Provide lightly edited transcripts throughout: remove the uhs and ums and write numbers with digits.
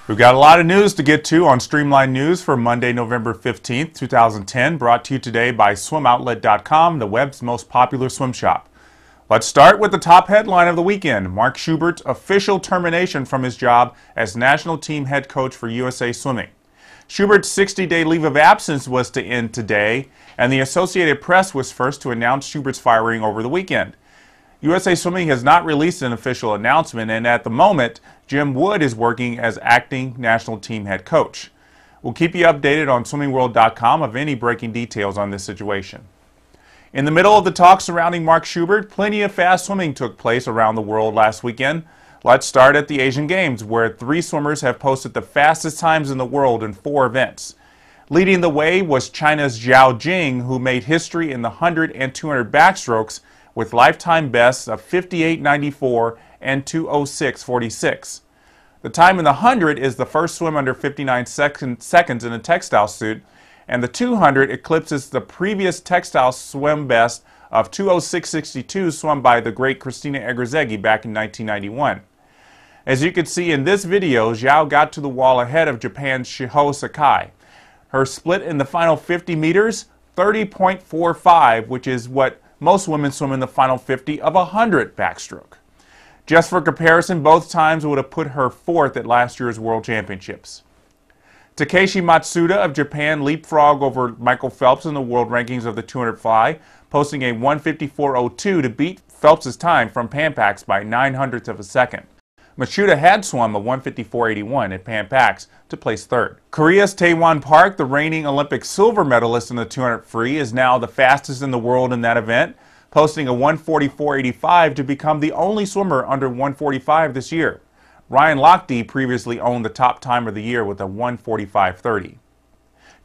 We've got a lot of news to get to on Streamlined News for Monday, November 15th, 2010, brought to you today by SwimOutlet.com, the web's most popular swim shop. Let's start with the top headline of the weekend, Mark Schubert's official termination from his job as national team head coach for USA Swimming. Schubert's 60-day leave of absence was to end today, and the Associated Press was first to announce Schubert's firing over the weekend. USA Swimming has not released an official announcement, and at the moment, Jim Wood is working as acting national team head coach. We'll keep you updated on swimmingworld.com of any breaking details on this situation. In the middle of the talk surrounding Mark Schubert, plenty of fast swimming took place around the world last weekend. Let's start at the Asian Games, where 3 swimmers have posted the fastest times in the world in 4 events. Leading the way was China's Zhao Jing, who made history in the 100 and 200 backstrokes with lifetime bests of 58.94 and 2:06.46. The time in the 100 is the first swim under 59 seconds in a textile suit, and the 200 eclipses the previous textile swim best of 2:06.62 swum by the great Christina Egrezeghi back in 1991. As you can see in this video, Zhao got to the wall ahead of Japan's Shiho Sakai. Her split in the final 50 meters, 30.45, which is what most women swim in the final 50 of a 100 backstroke. Just for comparison, both times would have put her 4th at last year's World Championships. Takeshi Matsuda of Japan leapfrogged over Michael Phelps in the world rankings of the 200 fly, posting a 1:54.02 to beat Phelps' time from Pan Pacs by 9/100ths of a second. Matsuda had swum a 1:54.81 at Pan Pacs to place 3rd. Korea's Taewon Park, the reigning Olympic silver medalist in the 200 free, is now the fastest in the world in that event, posting a 1:44.85 to become the only swimmer under 1:45 this year. Ryan Lochte previously owned the top time of the year with a 1:45.30.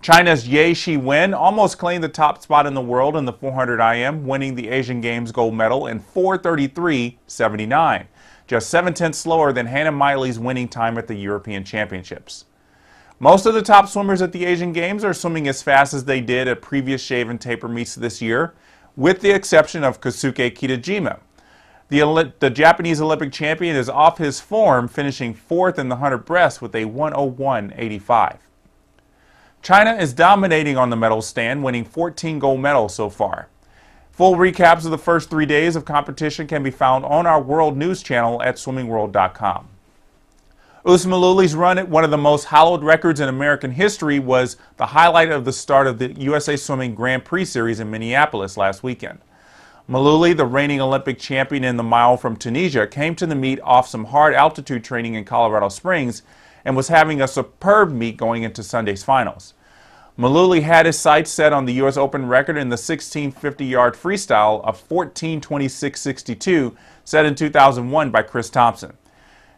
China's Ye Shiwen almost claimed the top spot in the world in the 400 IM, winning the Asian Games gold medal in 4:33.79. Just 7/10 slower than Hannah Miley's winning time at the European Championships. Most of the top swimmers at the Asian Games are swimming as fast as they did at previous shave and taper meets this year, with the exception of Kosuke Kitajima. The Japanese Olympic champion is off his form, finishing 4th in the 100 breast with a 1:01.85. China is dominating on the medal stand, winning 14 gold medals so far. Full recaps of the first 3 days of competition can be found on our World News channel at swimmingworld.com. Ous Mellouli's run at one of the most hallowed records in American history was the highlight of the start of the USA Swimming Grand Prix Series in Minneapolis last weekend. Mellouli, the reigning Olympic champion in the mile from Tunisia, came to the meet off some hard altitude training in Colorado Springs and was having a superb meet going into Sunday's finals. Mellouli had his sights set on the U.S. Open record in the 1650-yard freestyle of 14:26.62 set in 2001 by Chris Thompson.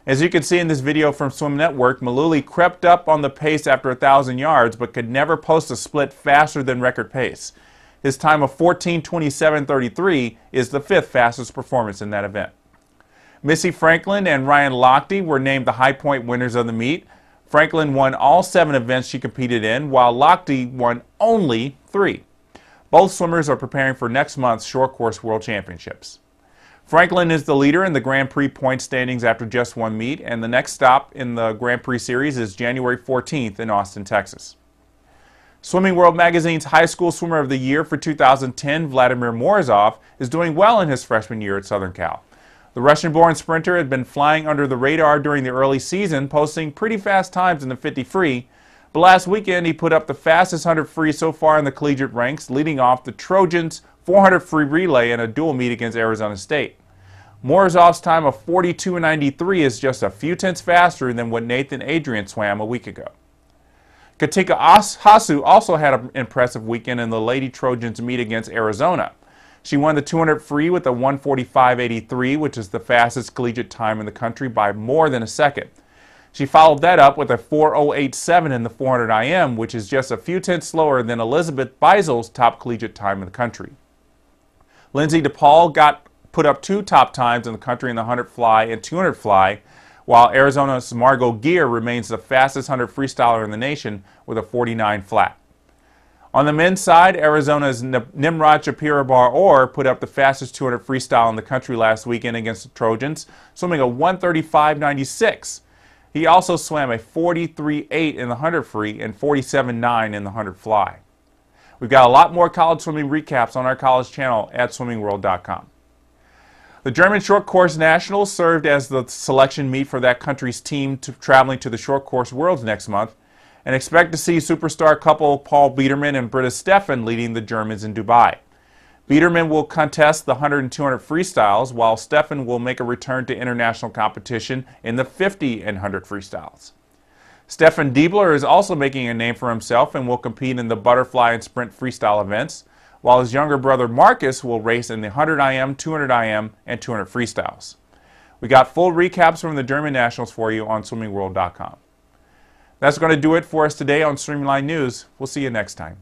As you can see in this video from Swim Network, Mellouli crept up on the pace after 1,000 yards but could never post a split faster than record pace. His time of 14:27.33 is the 5th fastest performance in that event. Missy Franklin and Ryan Lochte were named the high point winners of the meet. Franklin won all 7 events she competed in, while Lochte won only 3. Both swimmers are preparing for next month's short course world championships. Franklin is the leader in the Grand Prix point standings after just 1 meet, and the next stop in the Grand Prix series is January 14th in Austin, Texas. Swimming World Magazine's High School Swimmer of the Year for 2010, Vlad Morozov, is doing well in his freshman year at Southern Cal. The Russian-born sprinter had been flying under the radar during the early season, posting pretty fast times in the 50 free, but last weekend he put up the fastest 100 free so far in the collegiate ranks, leading off the Trojans' 400 free relay in a dual meet against Arizona State. Morozov's time of 42.93 is just a few tenths faster than what Nathan Adrian swam a week ago. Katinka Hasu also had an impressive weekend in the Lady Trojans meet against Arizona. She won the 200 free with a 1:45.83, which is the fastest collegiate time in the country by more than a second. She followed that up with a 4:08.7 in the 400 IM, which is just a few tenths slower than Elizabeth Beisel's top collegiate time in the country. Lindsay DePaul put up 2 top times in the country in the 100 fly and 200 fly, while Arizona's Margot Geer remains the fastest 100 freestyler in the nation with a 49 flat. On the men's side, Arizona's Nimrod Shapiro Bar-Or put up the fastest 200 freestyle in the country last weekend against the Trojans, swimming a 1:35.96. He also swam a 43.8 in the 100 free and 47.9 in the 100 fly. We've got a lot more college swimming recaps on our college channel at swimmingworld.com. The German Short Course Nationals served as the selection meet for that country's team traveling to the Short Course Worlds next month, and expect to see superstar couple Paul Biedermann and Britta Steffen leading the Germans in Dubai. Biedermann will contest the 100 and 200 freestyles, while Steffen will make a return to international competition in the 50 and 100 freestyles. Steffen Deibler is also making a name for himself and will compete in the butterfly and sprint freestyle events, while his younger brother Marcus will race in the 100 IM, 200 IM, and 200 freestyles. We got full recaps from the German Nationals for you on swimmingworld.com. That's going to do it for us today on Streamlined News. We'll see you next time.